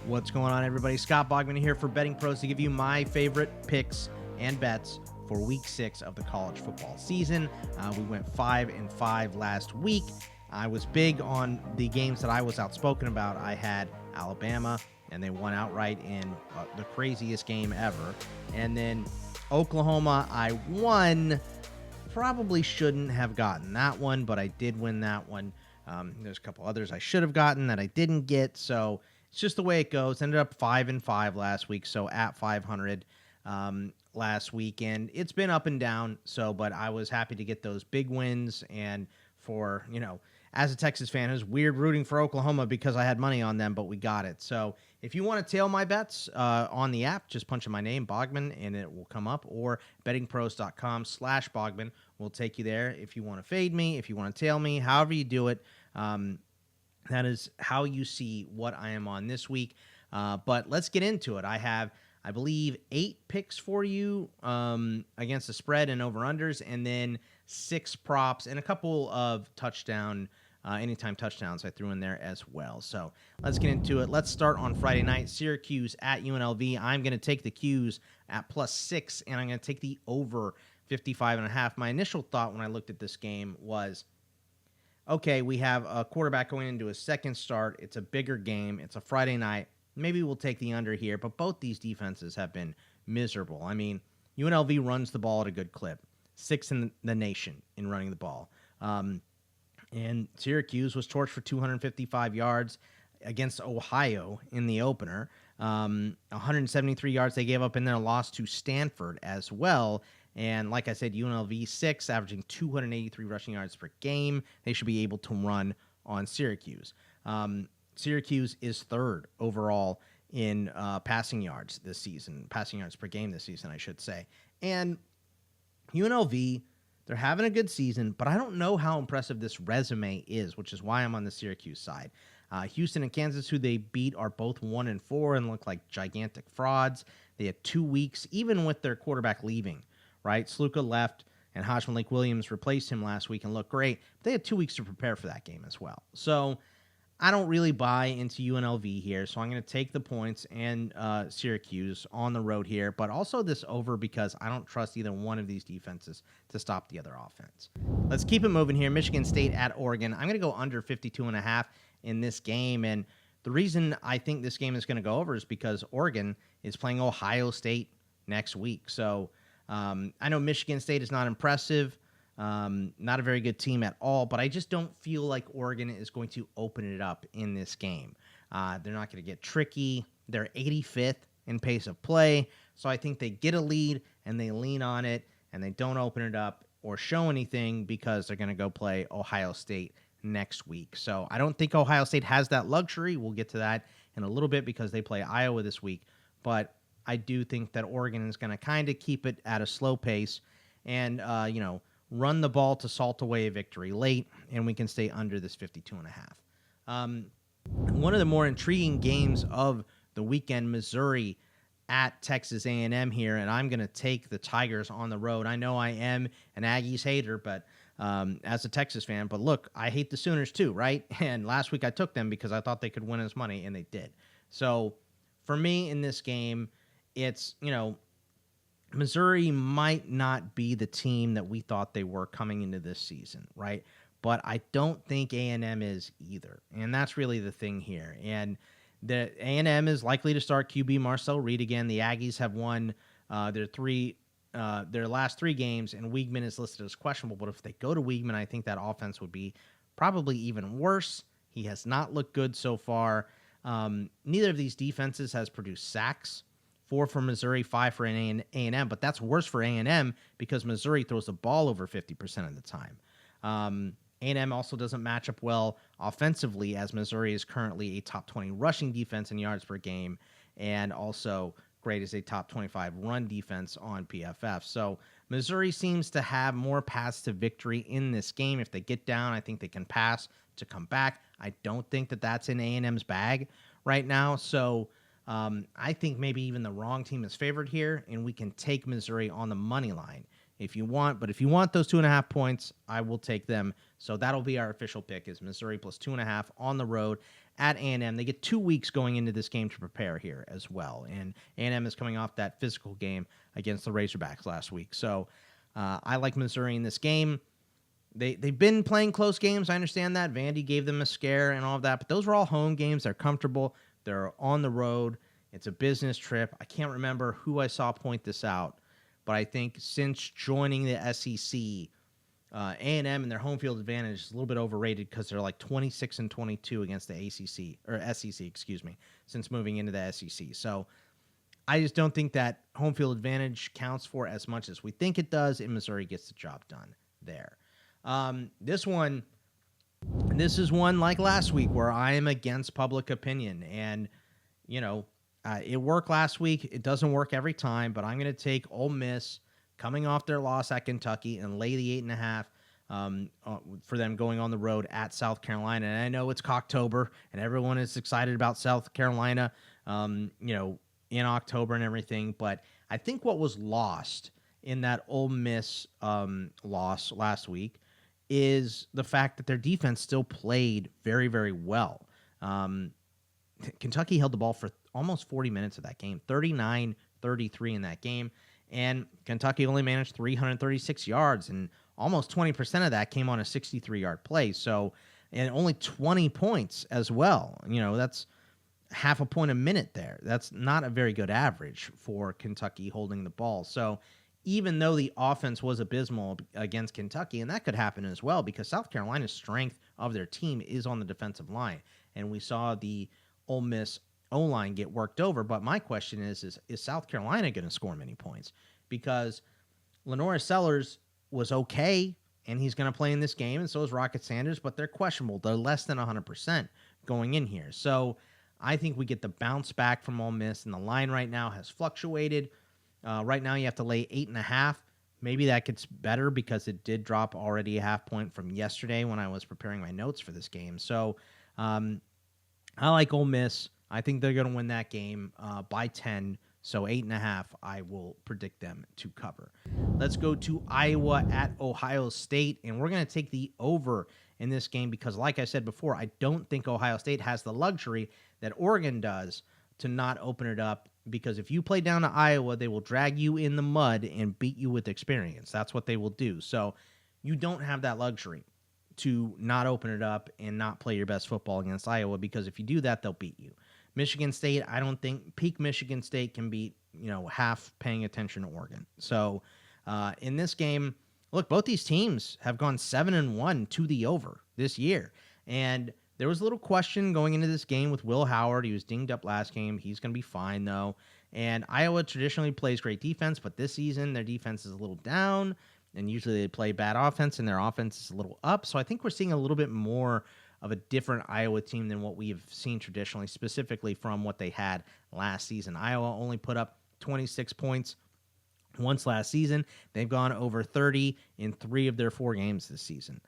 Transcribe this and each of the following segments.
What's going on, everybody? Scott Bogman here for BettingPros to give you my favorite picks and bets for Week 6 of the college football season. We went 5-5 last week. I was big on the games that I was outspoken about. I had Alabama, and they won outright in the craziest game ever. And then Oklahoma, I won. Probably shouldn't have gotten that one, but I did win that one. There's a couple others I should have gotten that I didn't get, so it's just the way it goes. Ended up 5-5 last week, so at 500 last week, and it's been up and down. But I was happy to get those big wins, and for, as a Texas fan, it was weird rooting for Oklahoma because I had money on them, but we got it. So if you want to tail my bets on the app, just punch in my name, Bogman, and it will come up, or bettingpros.com/Bogman will take you there. If you want to fade me, if you want to tail me, however you do it, that is how you see what I am on this week. But let's get into it. I have, I believe, 8 picks for you against the spread and over-unders, and then 6 props and a couple of anytime touchdowns I threw in there as well. So let's get into it. Let's start on Friday night. Syracuse at UNLV. I'm going to take the Qs at +6, and I'm going to take the over 55.5. My initial thought when I looked at this game was, okay, we have a quarterback going into his second start. It's a bigger game. It's a Friday night. Maybe we'll take the under here, but both these defenses have been miserable. I mean, UNLV runs the ball at a good clip, 6th in the nation in running the ball. And Syracuse was torched for 255 yards against Ohio in the opener. 173 yards they gave up in their loss to Stanford as well. And like I said, UNLV 6, averaging 283 rushing yards per game. They should be able to run on Syracuse. Syracuse is 3rd overall in passing yards this season, passing yards per game this season, I should say. And UNLV, they're having a good season, but I don't know how impressive this resume is, which is why I'm on the Syracuse side. Houston and Kansas, who they beat, are both 1-4 and look like gigantic frauds. They had 2 weeks, even with their quarterback leaving, right? Sluka left, and Hajj Malik Williams replaced him last week and looked great. But they had 2 weeks to prepare for that game as well. So I don't really buy into UNLV here, so I'm going to take the points and Syracuse on the road here, but also this over because I don't trust either one of these defenses to stop the other offense. Let's keep it moving here. Michigan State at Oregon. I'm going to go under 52.5 in this game, and the reason I think this game is going to go over is because Oregon is playing Ohio State next week. So I know Michigan State is not impressive. Not a very good team at all, but I just don't feel like Oregon is going to open it up in this game. They're not going to get tricky. They're 85th in pace of play, so I think they get a lead and they lean on it and they don't open it up or show anything because they're going to go play Ohio State next week. So I don't think Ohio State has that luxury. We'll get to that in a little bit because they play Iowa this week, but I do think that Oregon is going to kind of keep it at a slow pace and, run the ball to salt away a victory late, and we can stay under this 52.5. One of the more intriguing games of the weekend, Missouri at Texas A&M here, and I'm going to take the Tigers on the road. I know I am an Aggies hater, but as a Texas fan, but look, I hate the Sooners too, right? And last week I took them because I thought they could win us money, and they did. So for me in this game, it's, Missouri might not be the team that we thought they were coming into this season, right? But I don't think A&M is either, and that's really the thing here. And the A&M is likely to start QB Marcel Reed again. The Aggies have won their last 3 games, and Weigman is listed as questionable. But if they go to Weigman, I think that offense would be probably even worse. He has not looked good so far. Neither of these defenses has produced sacks. 4 for Missouri, 5 for A&M, but that's worse for A&M because Missouri throws the ball over 50% of the time. A&M also doesn't match up well offensively as Missouri is currently a top 20 rushing defense in yards per game and also great as a top 25 run defense on PFF. So Missouri seems to have more paths to victory in this game. If they get down, I think they can pass to come back. I don't think that that's in A&M's bag right now. So I think maybe even the wrong team is favored here, and we can take Missouri on the money line if you want. But if you want those 2.5 points, I will take them. So that'll be our official pick is Missouri plus 2.5 on the road at A&M. They get 2 weeks going into this game to prepare here as well. And A&M is coming off that physical game against the Razorbacks last week. So I like Missouri in this game. They've been playing close games. I understand that. Vandy gave them a scare and all of that. But those were all home games. They're comfortable. They're on the road. It's a business trip. I can't remember who I saw point this out. But I think since joining the SEC, A&M and their home field advantage is a little bit overrated because they're like 26-22 against the ACC or SEC, excuse me, since moving into the SEC. So I just don't think that home field advantage counts for as much as we think it does, and Missouri gets the job done there. This is one like last week where I am against public opinion, and it worked last week. It doesn't work every time, but I'm going to take Ole Miss coming off their loss at Kentucky and lay the 8.5 for them going on the road at South Carolina. And I know it's Cocktober, and everyone is excited about South Carolina, in October and everything. But I think what was lost in that Ole Miss loss last week is the fact that their defense still played very, very well. Kentucky held the ball for almost 40 minutes of that game, 39-33 in that game. And Kentucky only managed 336 yards, and almost 20% of that came on a 63-yard play. So, and only 20 points as well. That's half a point a minute there. That's not a very good average for Kentucky holding the ball. So, even though the offense was abysmal against Kentucky, and that could happen as well because South Carolina's strength of their team is on the defensive line. And we saw the Ole Miss O-line get worked over, but my question is South Carolina going to score many points? Because Lenora Sellers was okay, and he's going to play in this game, and so is Rocket Sanders, but they're questionable. They're less than 100% going in here. So I think we get the bounce back from Ole Miss, and the line right now has fluctuated. Right now you have to lay 8.5. Maybe that gets better because it did drop already a half point from yesterday when I was preparing my notes for this game. So I like Ole Miss. I think they're going to win that game by 10. So 8.5, I will predict them to cover. Let's go to Iowa at Ohio State, and we're going to take the over in this game because, like I said before, I don't think Ohio State has the luxury that Oregon does to not open it up, because if you play down to Iowa, they will drag you in the mud and beat you with experience. That's what they will do. So you don't have that luxury to not open it up and not play your best football against Iowa, because if you do that, they'll beat you. Michigan State, I don't think peak Michigan State can beat, half paying attention to Oregon. So in this game, look, both these teams have gone 7-1 to the over this year. And there was a little question going into this game with Will Howard. He was dinged up last game. He's going to be fine, though. And Iowa traditionally plays great defense, but this season their defense is a little down, and usually they play bad offense, and their offense is a little up. So I think we're seeing a little bit more of a different Iowa team than what we have seen traditionally, specifically from what they had last season. Iowa only put up 26 points once last season. They've gone over 30 in 3 of their 4 games this season.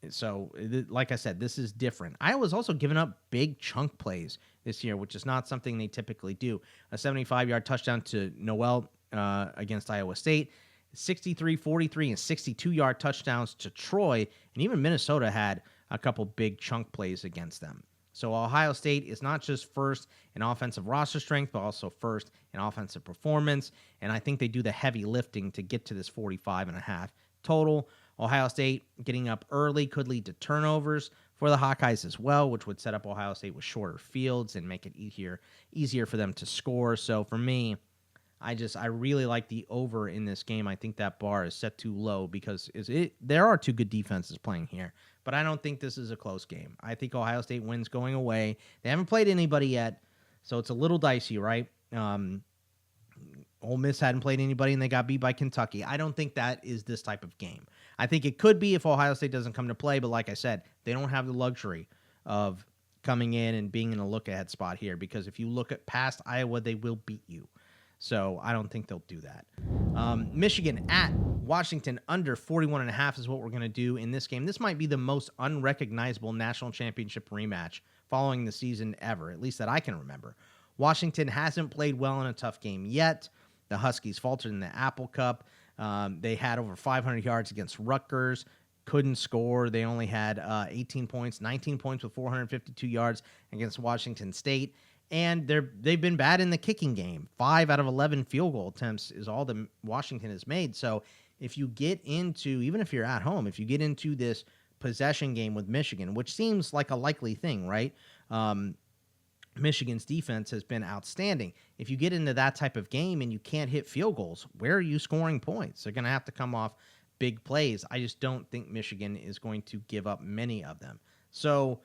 So, like I said, this is different. Iowa's also given up big chunk plays this year, which is not something they typically do. A 75-yard touchdown to Noel against Iowa State, 63, 43, and 62-yard touchdowns to Troy, and even Minnesota had a couple big chunk plays against them. So Ohio State is not just first in offensive roster strength, but also first in offensive performance, and I think they do the heavy lifting to get to this 45.5 total. Ohio State getting up early could lead to turnovers for the Hawkeyes as well, which would set up Ohio State with shorter fields and make it easier for them to score. So for me, I really like the over in this game. I think that bar is set too low because there are 2 good defenses playing here, but I don't think this is a close game. I think Ohio State wins going away. They haven't played anybody yet, so it's a little dicey, right? Ole Miss hadn't played anybody, and they got beat by Kentucky. I don't think that is this type of game. I think it could be if Ohio State doesn't come to play, but like I said, they don't have the luxury of coming in and being in a look-ahead spot here, because if you look at past Iowa, they will beat you. So I don't think they'll do that. Michigan at Washington under 41.5 is what we're going to do in this game. This might be the most unrecognizable national championship rematch following the season ever, at least that I can remember. Washington hasn't played well in a tough game yet. The Huskies faltered in the Apple Cup. They had over 500 yards against Rutgers. couldn't score. They only had 18 points, 19 points with 452 yards against Washington State. And they've been bad in the kicking game. 5 out of 11 field goal attempts is all that Washington has made. So if you get into, even if you're at home, if you get into this possession game with Michigan, which seems like a likely thing, right? Michigan's defense has been outstanding. If you get into that type of game and you can't hit field goals, where are you scoring points? They're going to have to come off big plays. I just don't think Michigan is going to give up many of them. So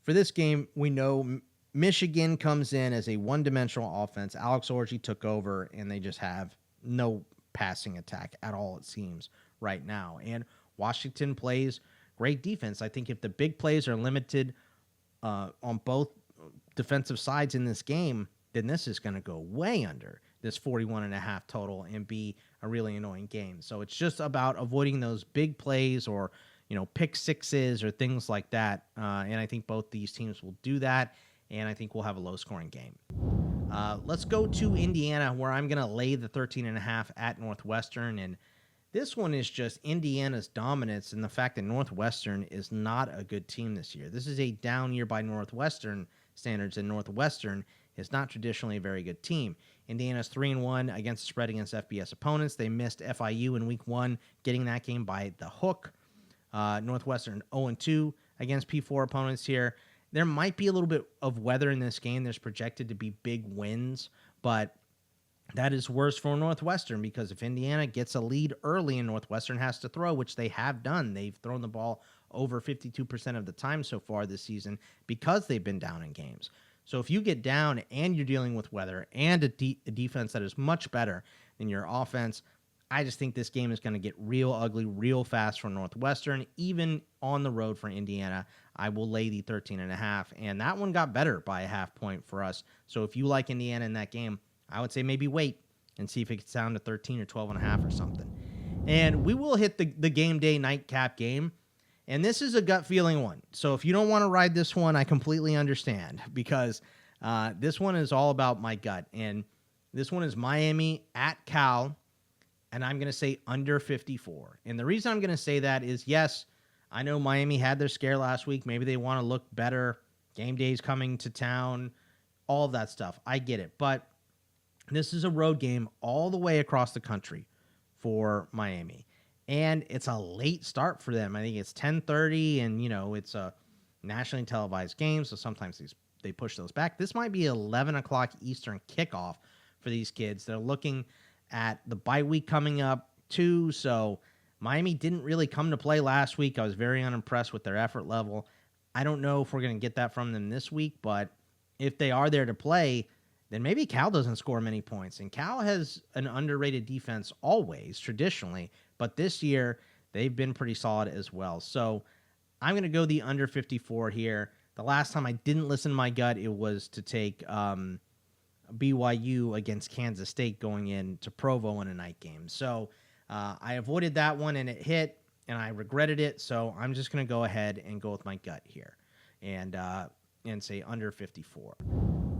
for this game, we know Michigan comes in as a one-dimensional offense. Alex Orji took over, and they just have no passing attack at all, it seems, right now. And Washington plays great defense. I think if the big plays are limited on both defensive sides in this game, then this is going to go way under this 41.5 total and be a really annoying game. So it's just about avoiding those big plays or, pick sixes or things like that. And I think both these teams will do that. And I think we'll have a low-scoring game. Let's go to Indiana, where I'm going to lay the 13.5 at Northwestern. And this one is just Indiana's dominance and the fact that Northwestern is not a good team this year. This is a down year by Northwestern standards, and Northwestern is not traditionally a very good team. Indiana's 3-1 against the spread against FBS opponents. They missed FIU in week 1, getting that game by the hook. Northwestern 0-2 against P4 opponents here. There might be a little bit of weather in this game. There's projected to be big winds, but that is worse for Northwestern because if Indiana gets a lead early and Northwestern has to throw, which they have done, they've thrown the ball over 52% of the time so far this season because they've been down in games. So if you get down and you're dealing with weather and a defense that is much better than your offense, I just think this game is going to get real ugly real fast for Northwestern, even on the road for Indiana. I will lay the 13.5, and that one got better by a half point for us. So if you like Indiana in that game, I would say maybe wait and see if it gets down to 13 or 12.5 or something. And we will hit the game day nightcap game, and this is a gut feeling one. So if you don't want to ride this one, I completely understand because this one is all about my gut. And this one is Miami at Cal. And I'm going to say under 54. And the reason I'm going to say that is, yes, I know Miami had their scare last week. Maybe they want to look better. Game day's coming to town. All of that stuff. I get it. But this is a road game all the way across the country for Miami. And it's a late start for them. I think it's 10:30, and, it's a nationally televised game, so sometimes they push those back. This might be 11 o'clock Eastern kickoff for these kids. They're looking at the bye week coming up too, so Miami didn't really come to play last week. I was very unimpressed with their effort level. I don't know if we're going to get that from them this week, but if they are there to play, then maybe Cal doesn't score many points. And Cal has an underrated defense always, traditionally, but this year they've been pretty solid as well. So I'm going to go the under 54 here. The last time I didn't listen to my gut, it was to take BYU against Kansas State going into Provo in a night game. So I avoided that one, and it hit, and I regretted it. So I'm just going to go ahead and go with my gut here and say under 54.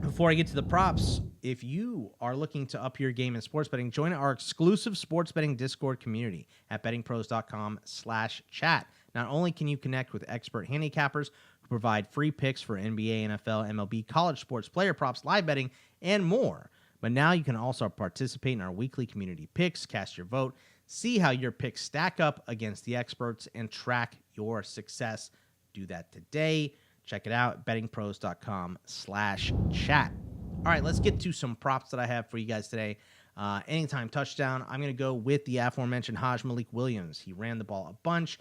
Before I get to the props, if you are looking to up your game in sports betting, join our exclusive sports betting Discord community at bettingpros.com/chat. Not only can you connect with expert handicappers who provide free picks for NBA, NFL, MLB, college sports, player props, live betting, and more, but now you can also participate in our weekly community picks, cast your vote, see how your picks stack up against the experts, and track your success. Do that today. Check it out, bettingpros.com/chat. All right, let's get to some props that I have for you guys today. Anytime touchdown, I'm going to go with the aforementioned Hajj Malik Williams. He ran the ball a bunch.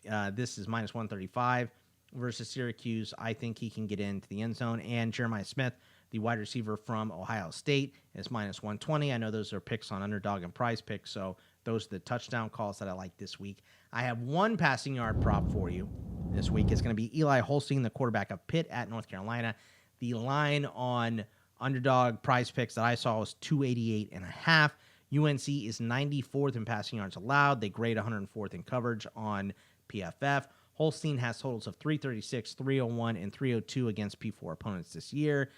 This is minus 135 versus Syracuse. I think he can get into the end zone. And Jeremiah Smith, the wide receiver from Ohio State, is minus 120. I know those are picks on Underdog and Prize Picks, so those are the touchdown calls that I like this week. I have one passing yard prop for you this week. It's going to be Eli Holstein, the quarterback of Pitt at North Carolina. The line on Underdog Prize Picks that I saw was 288.5. UNC is 94th in passing yards allowed. They grade 104th in coverage on PFF. Holstein has totals of 336, 301, and 302 against P4 opponents this year.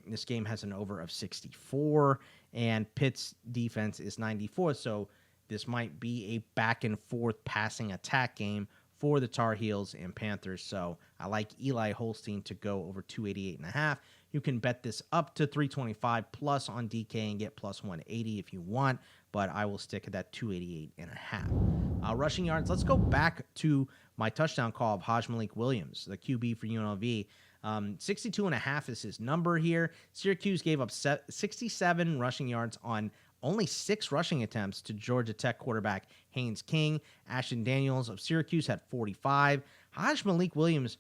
This game has an over of 64, and Pitt's defense is 94th. So this might be a back and forth passing attack game for the Tar Heels and Panthers. So I like Eli Holstein to go over 288.5. You can bet this up to 325 plus on DK and get plus 180 if you want, but I will stick at that 288.5. Rushing yards, let's go back to my touchdown call of Hajj Malik Williams, the QB for UNLV. 62.5 is his number here. Syracuse gave up 67 rushing yards on only 6 rushing attempts to Georgia Tech quarterback Haynes King. Ashton Daniels of Syracuse had 45. Hajj Malik Williams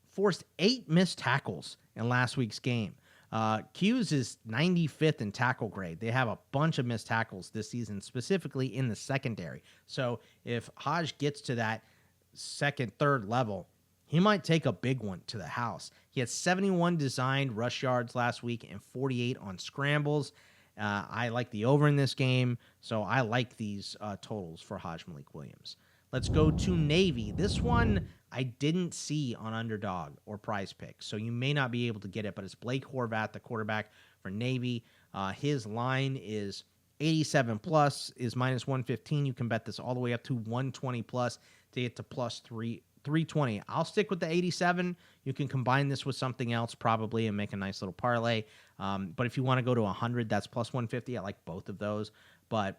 forced 8 missed tackles in last week's game. Q's is 95th in tackle grade. They have a bunch of missed tackles this season, specifically in the secondary. So if Hajj gets to that second, third level, he might take a big one to the house. He had 71 designed rush yards last week and 48 on scrambles. I like the over in this game, so I like these totals for Hajj Malik Williams. Let's go to Navy. This one I didn't see on Underdog or Prize Pick, so you may not be able to get it, but it's Blake Horvath, the quarterback for Navy. His line is 87 plus, is minus 115. You can bet this all the way up to 120 plus to get to plus 320. I'll stick with the 87. You can combine this with something else probably and make a nice little parlay. But if you want to go to 100, that's plus 150. I like both of those. But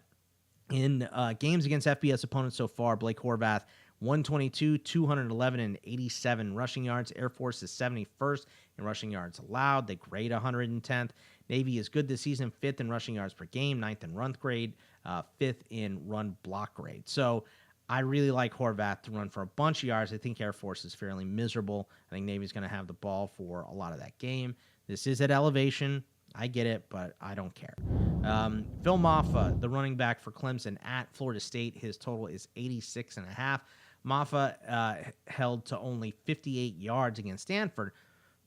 in games against FBS opponents so far, Blake Horvath, 122, 211, and 87 rushing yards. Air Force is 71st in rushing yards allowed. They grade 110th. Navy is good this season, 5th in rushing yards per game, 9th in run grade, 5th in run block grade. So I really like Horvath to run for a bunch of yards. I think Air Force is fairly miserable. I think Navy's going to have the ball for a lot of that game. This is at elevation. I get it, but I don't care. Phil Mafah, the running back for Clemson at Florida State, his total is 86.5. Mafah held to only 58 yards against Stanford,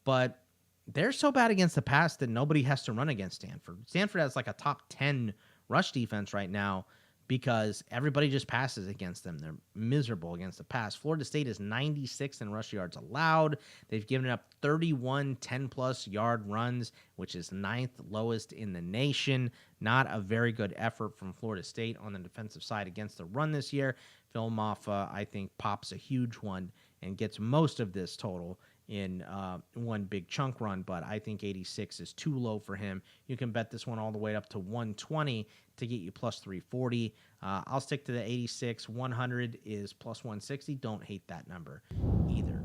but they're so bad against the pass that nobody has to run against Stanford. Stanford has like a top 10 rush defense right now because everybody just passes against them. They're miserable against the pass. Florida State is 96th in rush yards allowed. They've given up 31 10-plus yard runs, which is 9th lowest in the nation. Not a very good effort from Florida State on the defensive side against the run this year. Phil Mafah, I think, pops a huge one and gets most of this total in one big chunk run, but I think 86 is too low for him. You can bet this one all the way up to 120 to get you plus 340. I'll stick to the 86. 100 is plus 160. Don't hate that number either.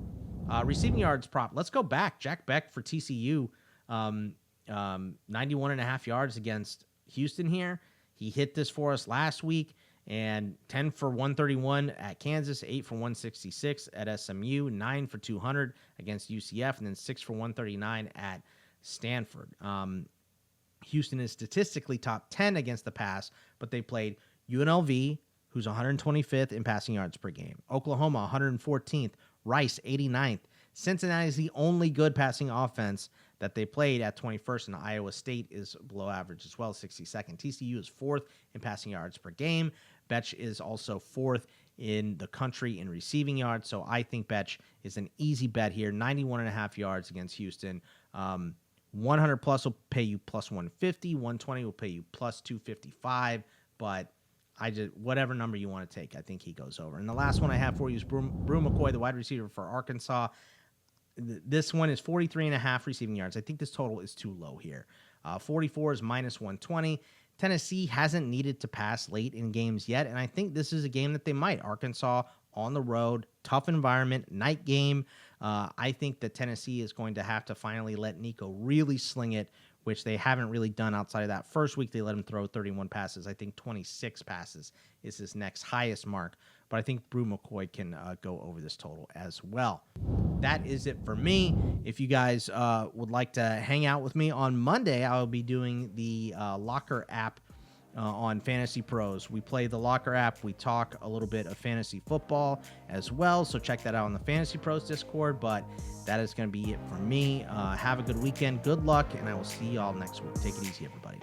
Receiving yards prop. Let's go back. Jack Bech for TCU. 91.5 yards against Houston here. He hit this for us last week. And 10 for 131 at Kansas, 8 for 166 at SMU, 9 for 200 against UCF, and then 6 for 139 at Stanford. Houston is statistically top 10 against the pass, but they played UNLV, who's 125th in passing yards per game, Oklahoma 114th, Rice 89th. Cincinnati is the only good passing offense that they played at 21st, and Iowa State is below average as well, 62nd. TCU is 4th in passing yards per game. Bech is also 4th in the country in receiving yards, so I think Bech is an easy bet here. 91.5 yards against Houston. 100 plus will pay you plus 150. 120 will pay you plus 255, but whatever number you want to take, I think he goes over. And the last one I have for you is Bru McCoy, the wide receiver for Arkansas. This one is 43.5 receiving yards. I think this total is too low here. 44 is minus 120. Tennessee hasn't needed to pass late in games yet, and I think this is a game that they might. Arkansas on the road, tough environment, night game. I think that Tennessee is going to have to finally let Nico really sling it, which they haven't really done outside of that first week. They let him throw 31 passes. I think 26 passes is his next highest mark. But I think Bru McCoy can go over this total as well. That is it for me. If you guys would like to hang out with me on Monday, I will be doing the Locker app on Fantasy Pros. We play the Locker app. We talk a little bit of fantasy football as well. So check that out on the Fantasy Pros Discord. But that is going to be it for me. Have a good weekend. Good luck. And I will see y'all next week. Take it easy, everybody.